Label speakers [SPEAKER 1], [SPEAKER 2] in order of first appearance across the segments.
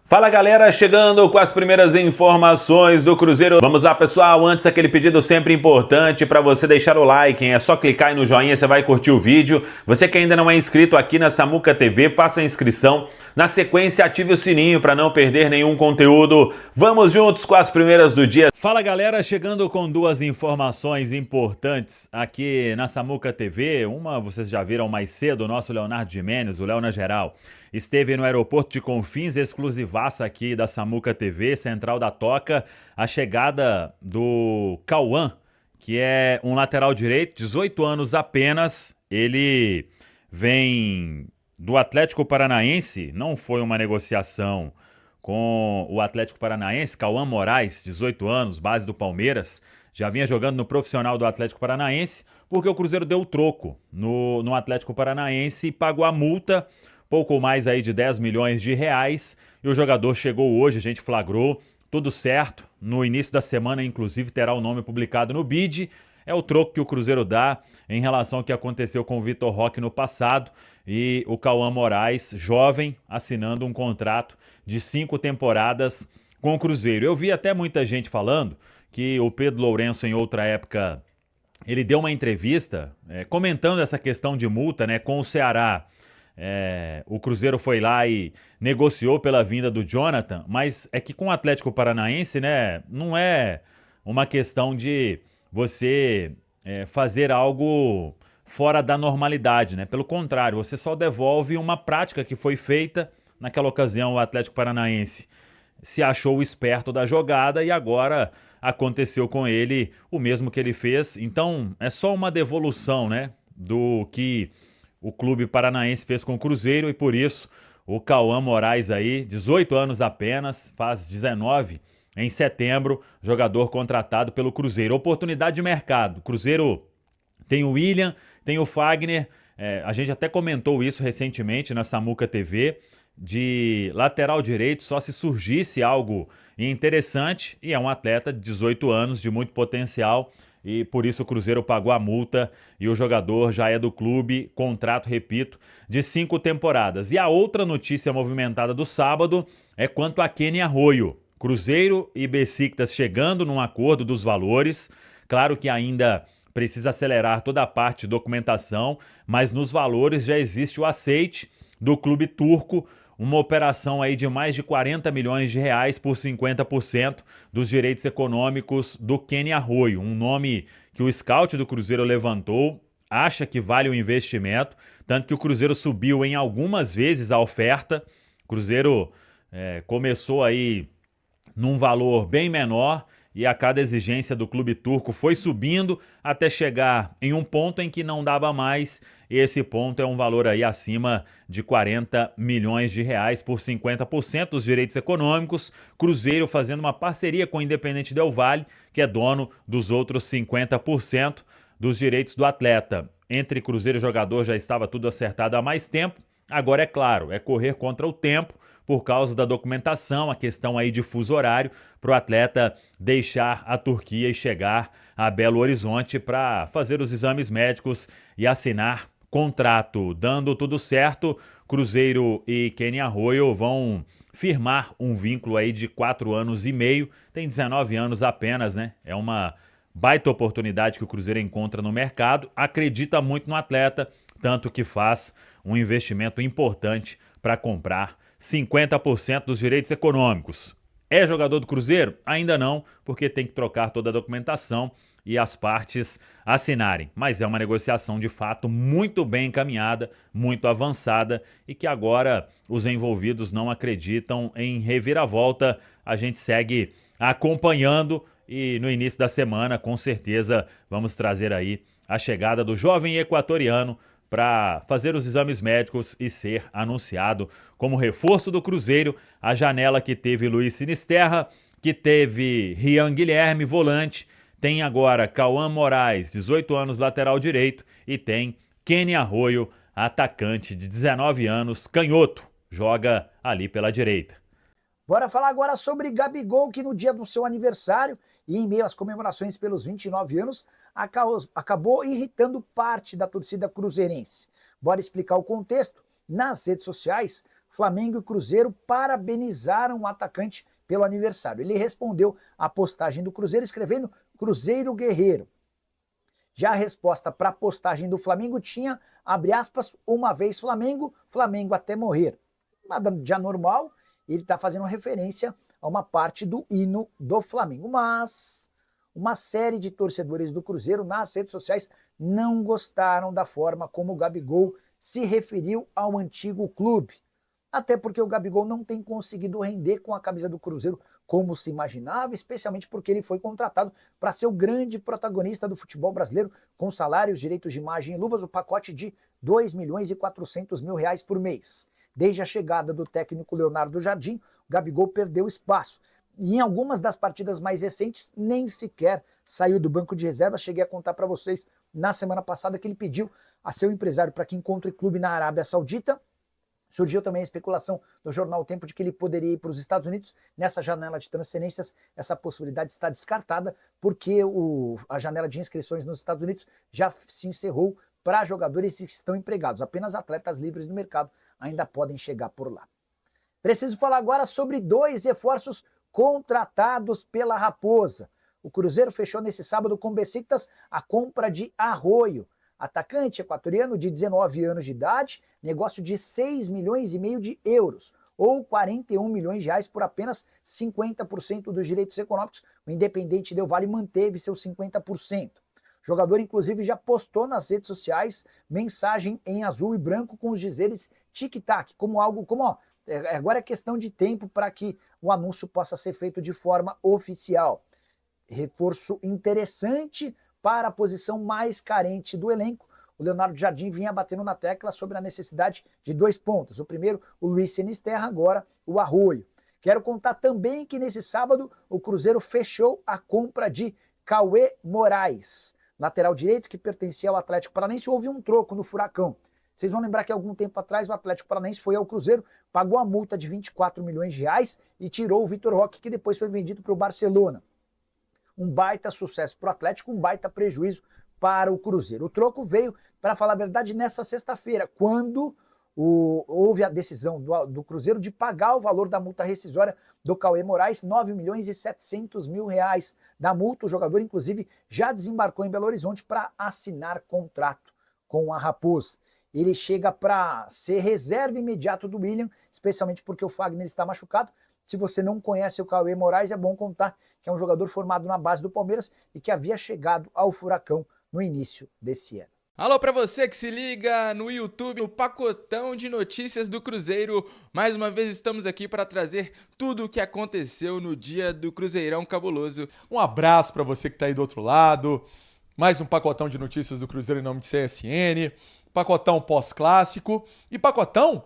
[SPEAKER 1] Fala galera, chegando com as primeiras informações do Cruzeiro. Vamos lá pessoal, antes aquele pedido sempre importante para você deixar o like, hein? É só clicar aí no joinha, você vai curtir o vídeo. Você que ainda não é inscrito aqui na Samuca TV, faça a inscrição. Na sequência, ative o sininho para não perder nenhum conteúdo. Vamos juntos com as primeiras do dia. Fala galera, chegando com duas informações importantes aqui na Samuca TV. Uma vocês já viram mais cedo, o nosso Leonardo Gimenez, o Léo na Geral, esteve no aeroporto de Confins, exclusivaça aqui da Samuca TV, Central da Toca, a chegada do Cauã, que é um lateral direito, 18 anos apenas. Ele vem do Atlético Paranaense, não foi uma negociação com o Atlético Paranaense. Cauã Moraes, 18 anos, base do Palmeiras, já vinha jogando no profissional do Atlético Paranaense, porque o Cruzeiro deu o troco no Atlético Paranaense e pagou a multa, pouco mais aí de 10 milhões de reais, e o jogador chegou hoje, a gente flagrou, tudo certo. No início da semana, inclusive, terá o nome publicado no BID. É o troco que o Cruzeiro dá em relação ao que aconteceu com o Vitor Roque no passado, e o Cauã Moraes, jovem, assinando um contrato de 5 temporadas com o Cruzeiro. Eu vi até muita gente falando que o Pedro Lourenço, em outra época, ele deu uma entrevista comentando essa questão de multa, né, com o Ceará. O Cruzeiro foi lá e negociou pela vinda do Jonathan, mas é que com o Atlético Paranaense, né, não é uma questão de você fazer algo fora da normalidade, né? Pelo contrário, você só devolve uma prática que foi feita. Naquela ocasião, o Atlético Paranaense se achou o esperto da jogada e agora aconteceu com ele o mesmo que ele fez. Então, é só uma devolução, né, do que o clube paranaense fez com o Cruzeiro, e por isso o Cauã Moraes aí, 18 anos apenas, faz 19 em setembro, jogador contratado pelo Cruzeiro. Oportunidade de mercado. O Cruzeiro tem o William, tem o Fagner, a gente até comentou isso recentemente na Samuca TV, de lateral direito só se surgisse algo interessante, e é um atleta de 18 anos, de muito potencial, e por isso o Cruzeiro pagou a multa e o jogador já é do clube, contrato, repito, de 5 temporadas. E a outra notícia movimentada do sábado é quanto a Kenny Arroyo. Cruzeiro e Besiktas chegando num acordo dos valores. Claro que ainda precisa acelerar toda a parte de documentação, mas nos valores já existe o aceite do clube turco, uma operação aí de mais de 40 milhões de reais por 50% dos direitos econômicos do Kenny Arroyo, um nome que o scout do Cruzeiro levantou, acha que vale o investimento, tanto que o Cruzeiro subiu em algumas vezes a oferta. O Cruzeiro começou aí num valor bem menor, e a cada exigência do clube turco foi subindo até chegar em um ponto em que não dava mais. Esse ponto é um valor aí acima de 40 milhões de reais por 50% dos direitos econômicos. Cruzeiro fazendo uma parceria com o Independente Del Valle, que é dono dos outros 50% dos direitos do atleta. Entre Cruzeiro e jogador já estava tudo acertado há mais tempo. Agora, é claro, é correr contra o tempo por causa da documentação, a questão aí de fuso horário, para o atleta deixar a Turquia e chegar a Belo Horizonte para fazer os exames médicos e assinar contrato. Dando tudo certo, Cruzeiro e Kenny Arroyo vão firmar um vínculo aí de 4 anos e meio. Tem 19 anos apenas, né? É uma baita oportunidade que o Cruzeiro encontra no mercado. Acredita muito no atleta, tanto que faz um investimento importante para comprar 50% dos direitos econômicos. É jogador do Cruzeiro? Ainda não, porque tem que trocar toda a documentação e as partes assinarem. Mas é uma negociação de fato muito bem encaminhada, muito avançada, e que agora os envolvidos não acreditam em reviravolta. A gente segue acompanhando e no início da semana, com certeza, vamos trazer aí a chegada do jovem equatoriano para fazer os exames médicos e ser anunciado como reforço do Cruzeiro. A janela que teve Luiz Sinisterra, que teve Rian Guilherme, volante, tem agora Cauã Moraes, 18 anos, lateral direito, e tem Kenny Arroyo, atacante de 19 anos, canhoto, joga ali pela direita.
[SPEAKER 2] Bora falar agora sobre Gabigol, que no dia do seu aniversário e em meio às comemorações pelos 29 anos, acabou irritando parte da torcida cruzeirense. Bora explicar o contexto? Nas redes sociais, Flamengo e Cruzeiro parabenizaram o atacante pelo aniversário. Ele respondeu à postagem do Cruzeiro escrevendo Cruzeiro Guerreiro. Já a resposta para a postagem do Flamengo tinha, abre aspas, uma vez Flamengo, Flamengo até morrer. Nada de anormal, ele está fazendo referência a uma parte do hino do Flamengo. Mas uma série de torcedores do Cruzeiro nas redes sociais não gostaram da forma como o Gabigol se referiu ao antigo clube. Até porque o Gabigol não tem conseguido render com a camisa do Cruzeiro como se imaginava, especialmente porque ele foi contratado para ser o grande protagonista do futebol brasileiro, com salários, direitos de imagem e luvas, o pacote de R$2.400.000 por mês. Desde a chegada do técnico Leonardo Jardim, o Gabigol perdeu espaço. E em algumas das partidas mais recentes, nem sequer saiu do banco de reserva. Cheguei a contar para vocês na semana passada que ele pediu a seu empresário para que encontre clube na Arábia Saudita. Surgiu também a especulação no jornal O Tempo de que ele poderia ir para os Estados Unidos. Nessa janela de transferências, essa possibilidade está descartada, porque a janela de inscrições nos Estados Unidos já se encerrou para jogadores que estão empregados. Apenas atletas livres no mercado ainda podem chegar por lá. Preciso falar agora sobre 2 reforços contratados pela Raposa. O Cruzeiro fechou nesse sábado com o Besiktas a compra de Arroio, atacante equatoriano de 19 anos de idade, negócio de 6,5 milhões de euros, ou 41 milhões de reais por apenas 50% dos direitos econômicos. O Independente Del Valle manteve seus 50%. O jogador, inclusive, já postou nas redes sociais mensagem em azul e branco com os dizeres tic-tac, como algo como, ó, agora é questão de tempo para que o anúncio possa ser feito de forma oficial. Reforço interessante para a posição mais carente do elenco. O Leonardo Jardim vinha batendo na tecla sobre a necessidade de 2 pontos. O primeiro, o Luiz Sinisterra, agora o Arroio. Quero contar também que nesse sábado o Cruzeiro fechou a compra de Cauê Moraes, lateral direito que pertencia ao Atlético Paranaense. Houve um troco no Furacão. Vocês vão lembrar que algum tempo atrás o Atlético Paranaense foi ao Cruzeiro, pagou a multa de 24 milhões de reais e tirou o Vitor Roque, que depois foi vendido para o Barcelona. Um baita sucesso para o Atlético, um baita prejuízo para o Cruzeiro. O troco veio, para falar a verdade, nessa sexta-feira, quando houve a decisão do Cruzeiro de pagar o valor da multa rescisória do Cauê Moraes, 9.700.000 reais da multa. O jogador, inclusive, já desembarcou em Belo Horizonte para assinar contrato com a Raposa. Ele chega para ser reserva imediato do William, especialmente porque o Fagner está machucado. Se você não conhece o Cauê Moraes, é bom contar que é um jogador formado na base do Palmeiras e que havia chegado ao Furacão no início desse ano.
[SPEAKER 3] Alô para você que se liga no YouTube, o pacotão de notícias do Cruzeiro. Mais uma vez estamos aqui para trazer tudo o que aconteceu no dia do Cruzeirão Cabuloso.
[SPEAKER 4] Um abraço para você que está aí do outro lado. Mais um pacotão de notícias do Cruzeiro em nome de CSN. Pacotão pós-clássico e pacotão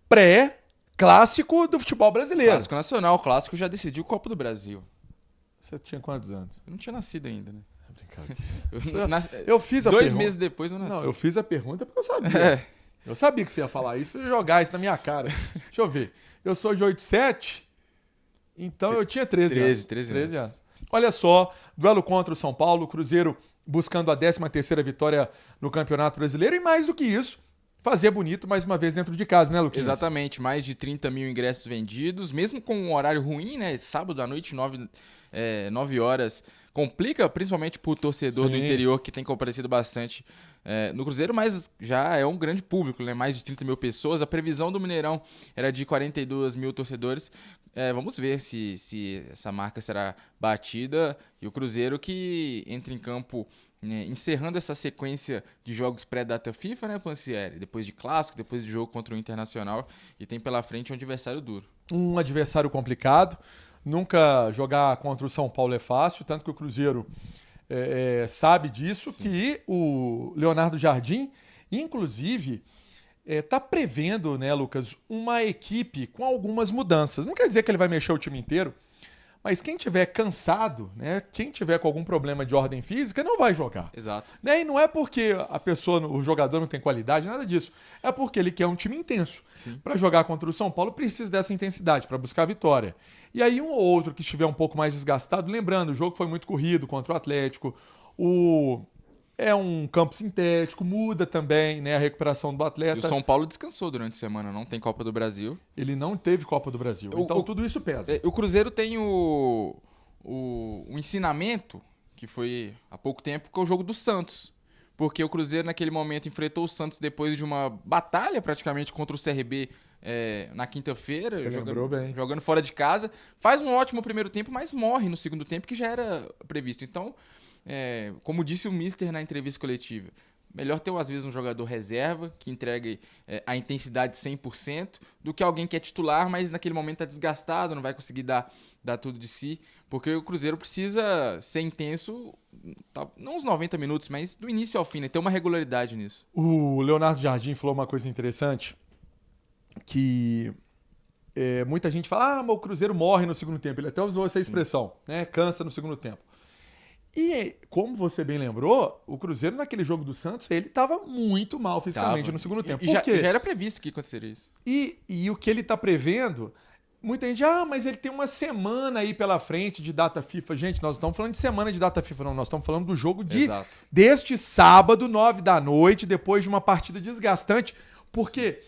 [SPEAKER 4] pré-clássico do futebol brasileiro.
[SPEAKER 3] Clássico nacional, o clássico já decidiu o Copa do Brasil.
[SPEAKER 4] Você tinha quantos anos?
[SPEAKER 3] Eu não tinha nascido ainda, né?
[SPEAKER 4] Eu fiz a
[SPEAKER 3] 2
[SPEAKER 4] pergunta.
[SPEAKER 3] meses depois eu nasci.
[SPEAKER 4] Não, eu fiz a pergunta porque eu sabia. Eu sabia que você ia falar isso e jogar isso na minha cara. Deixa eu ver. Eu sou de 87, então eu tinha 13 anos.
[SPEAKER 3] 13 anos.
[SPEAKER 4] Olha só, duelo contra o São Paulo, o Cruzeiro buscando a 13ª vitória no Campeonato Brasileiro e mais do que isso, fazer bonito mais uma vez dentro de casa, né, Luquinhas?
[SPEAKER 3] Exatamente, mais de 30 mil ingressos vendidos, mesmo com um horário ruim, né? Sábado à noite, 9 horas. Complica, principalmente pro torcedor do interior, que tem comparecido bastante no Cruzeiro, mas já é um grande público, né? Mais de 30 mil pessoas. A previsão do Mineirão era de 42 mil torcedores. Vamos ver se essa marca será batida. E o Cruzeiro que entra em campo, né, encerrando essa sequência de jogos pré-data FIFA, né, Pancieri? Depois de clássico, depois de jogo contra o Internacional. E tem pela frente um adversário duro.
[SPEAKER 4] Um adversário complicado. Nunca jogar contra o São Paulo é fácil, tanto que o Cruzeiro sabe disso. Sim. Que o Leonardo Jardim, inclusive, está prevendo, né, Lucas, uma equipe com algumas mudanças. Não quer dizer que ele vai mexer o time inteiro, mas quem tiver cansado, né, quem tiver com algum problema de ordem física, não vai jogar.
[SPEAKER 3] Exato.
[SPEAKER 4] Né? E não é porque o jogador não tem qualidade, nada disso. É porque ele quer um time intenso. Para jogar contra o São Paulo, precisa dessa intensidade, para buscar a vitória. E aí um ou outro que estiver um pouco mais desgastado, lembrando, o jogo foi muito corrido contra o Atlético, o É um campo sintético, muda também, né, a recuperação do
[SPEAKER 3] E
[SPEAKER 4] atleta.
[SPEAKER 3] o São Paulo descansou durante a semana, não tem Copa do Brasil.
[SPEAKER 4] Ele não teve Copa do Brasil. Então tudo isso pesa.
[SPEAKER 3] O Cruzeiro tem o ensinamento, que foi há pouco tempo, que é o jogo do Santos. Porque o Cruzeiro, naquele momento, enfrentou o Santos depois de uma batalha praticamente contra o CRB na quinta-feira, jogando fora de casa. Faz um ótimo primeiro tempo, mas morre no segundo tempo, que já era previsto. Então, como disse o Mister na entrevista coletiva, melhor ter, às vezes, um jogador reserva que entregue a intensidade 100% do que alguém que é titular, mas naquele momento está desgastado, não vai conseguir dar tudo de si. Porque o Cruzeiro precisa ser intenso, não uns 90 minutos, mas do início ao fim, né? Ter uma regularidade nisso.
[SPEAKER 4] O Leonardo Jardim falou uma coisa interessante, que muita gente fala, mas o Cruzeiro morre no segundo tempo. Ele até usou essa expressão, né? Cansa no segundo tempo. E, como você bem lembrou, o Cruzeiro naquele jogo do Santos, ele estava muito mal fisicamente no segundo tempo.
[SPEAKER 3] Por quê? Já era previsto que aconteceria isso.
[SPEAKER 4] E o que ele está prevendo, muita gente, mas ele tem uma semana aí pela frente de data FIFA. Gente, nós não estamos falando de semana de data FIFA, não. Nós estamos falando do jogo deste sábado, 9 da noite, depois de uma partida desgastante. Porque,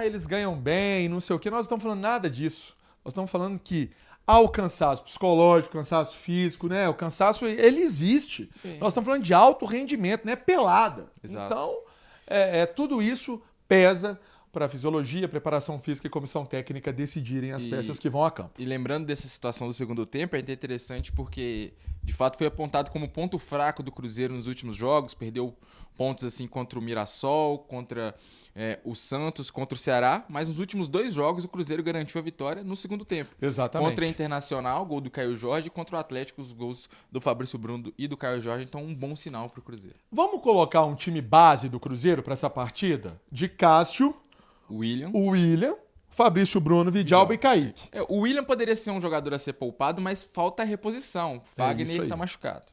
[SPEAKER 4] eles ganham bem, não sei o quê. Nós não estamos falando nada disso. Nós estamos falando que há o cansaço psicológico, cansaço físico, né? O cansaço, ele existe. Nós estamos falando de alto rendimento, né? Pelada.
[SPEAKER 3] Exato.
[SPEAKER 4] Então, tudo isso pesa para a fisiologia, preparação física e comissão técnica decidirem as peças que vão a campo.
[SPEAKER 3] E lembrando dessa situação do segundo tempo, é interessante porque, de fato, foi apontado como ponto fraco do Cruzeiro nos últimos jogos, perdeu pontos assim contra o Mirassol, contra o Santos, contra o Ceará, mas nos últimos 2 jogos o Cruzeiro garantiu a vitória no segundo tempo.
[SPEAKER 4] Exatamente.
[SPEAKER 3] Contra a Internacional, gol do Caio Jorge, e contra o Atlético, os gols do Fabrício Bruno e do Caio Jorge, então um bom sinal para o Cruzeiro.
[SPEAKER 4] Vamos colocar um time base do Cruzeiro para essa partida? De Cássio, o William, Fabrício Bruno, Vidalba e Kaique.
[SPEAKER 3] O William poderia ser um jogador a ser poupado, mas falta a reposição. Fagner está machucado.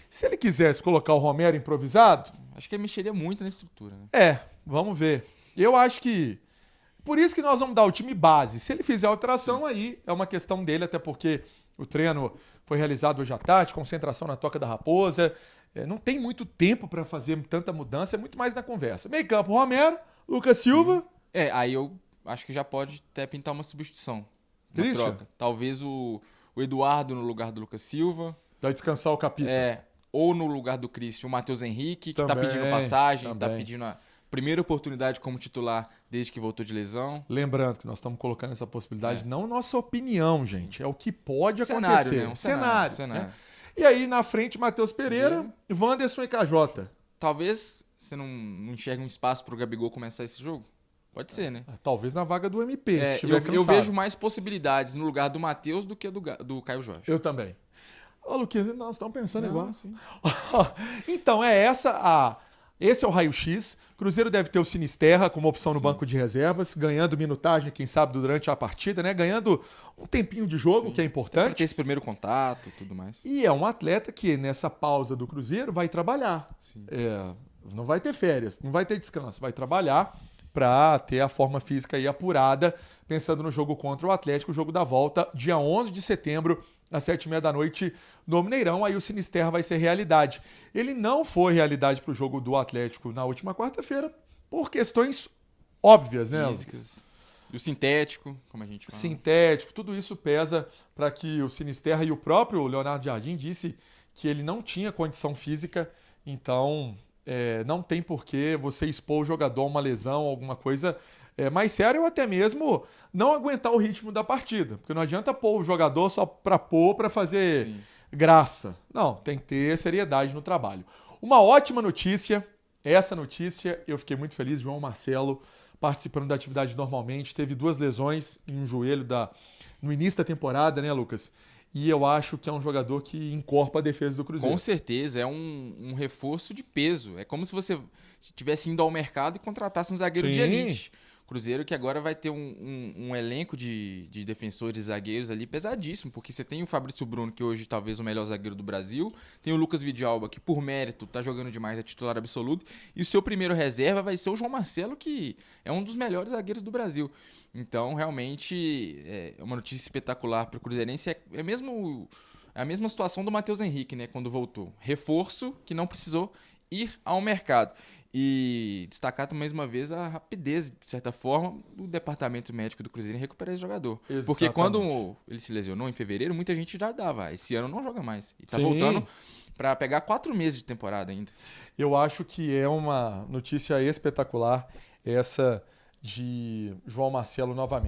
[SPEAKER 4] Se ele quisesse colocar o Romero improvisado...
[SPEAKER 3] Acho que ele mexeria muito na estrutura, né?
[SPEAKER 4] Vamos ver. Eu acho que... Por isso que nós vamos dar o time base. Se ele fizer alteração, aí é uma questão dele, até porque o treino foi realizado hoje à tarde, concentração na Toca da Raposa. Não tem muito tempo para fazer tanta mudança, é muito mais na conversa. Meio campo, Romero, Lucas Silva...
[SPEAKER 3] Aí eu acho que já pode até pintar uma substituição. Uma
[SPEAKER 4] Christian?
[SPEAKER 3] troca. Talvez o Eduardo no lugar do Lucas Silva.
[SPEAKER 4] Vai descansar o capítulo.
[SPEAKER 3] Ou no lugar do Christian, o Matheus Henrique, que está pedindo passagem, está pedindo a primeira oportunidade como titular desde que voltou de lesão.
[SPEAKER 4] Lembrando que nós estamos colocando essa possibilidade, não nossa opinião, gente. É o que pode
[SPEAKER 3] cenário,
[SPEAKER 4] acontecer.
[SPEAKER 3] Né? Um cenário.
[SPEAKER 4] Né? E aí, na frente, Matheus Pereira, Wanderson e KJ.
[SPEAKER 3] Talvez você não enxergue um espaço para o Gabigol começar esse jogo. Pode ser, né?
[SPEAKER 4] Talvez na vaga do MP, se estiver cansado.
[SPEAKER 3] Eu vejo mais possibilidades no lugar do Matheus do que do Caio Jorge.
[SPEAKER 4] Eu também. Luquinhas, nós estamos pensando igual.
[SPEAKER 3] Sim.
[SPEAKER 4] Então, esse é o raio-x. Cruzeiro deve ter o Sinisterra como opção no banco de reservas, ganhando minutagem, quem sabe, durante a partida, né? Ganhando um tempinho de jogo, que é importante.
[SPEAKER 3] Para ter esse primeiro contato e tudo mais.
[SPEAKER 4] E é um atleta que, nessa pausa do Cruzeiro, vai trabalhar. Não vai ter férias, não vai ter descanso, vai trabalhar para ter a forma física aí apurada, pensando no jogo contra o Atlético, o jogo da volta, dia 11 de setembro, às 7h30 da noite, no Mineirão. Aí o Sinisterra vai ser realidade. Ele não foi realidade para o jogo do Atlético na última quarta-feira, por questões óbvias, né?
[SPEAKER 3] Físicas. E o sintético, como a gente fala.
[SPEAKER 4] Sintético, tudo isso pesa para que o Sinisterra, e o próprio Leonardo Jardim disse que ele não tinha condição física, então... não tem por que você expor o jogador a uma lesão, alguma coisa mais séria, ou até mesmo não aguentar o ritmo da partida. Porque não adianta pôr o jogador só para fazer graça. Não, tem que ter seriedade no trabalho. Uma ótima notícia, essa notícia eu fiquei muito feliz, João Marcelo participando da atividade normalmente, teve 2 lesões em um joelho no início da temporada, né, Lucas? E eu acho que é um jogador que encorpa a defesa do Cruzeiro.
[SPEAKER 3] Com certeza, é um reforço de peso. É como se você estivesse indo ao mercado e contratasse um zagueiro de elite. Cruzeiro que agora vai ter um elenco de defensores e zagueiros ali pesadíssimo, porque você tem o Fabrício Bruno, que hoje talvez o melhor zagueiro do Brasil, tem o Lucas Vidalba, que por mérito tá jogando demais, é titular absoluto, e o seu primeiro reserva vai ser o João Marcelo, que é um dos melhores zagueiros do Brasil. Então, realmente, é uma notícia espetacular para o Cruzeirense. É mesmo É a mesma situação do Matheus Henrique, né, quando voltou. Reforço que não precisou ir ao mercado. E destacar mais uma vez a rapidez, de certa forma, do departamento médico do Cruzeiro em recuperar esse jogador.
[SPEAKER 4] Exatamente.
[SPEAKER 3] Porque quando ele se lesionou em fevereiro, muita gente já dava. Esse ano não joga mais. E tá
[SPEAKER 4] Sim.
[SPEAKER 3] voltando para pegar 4 meses de temporada ainda.
[SPEAKER 4] Eu acho que é uma notícia espetacular essa de João Marcelo novamente.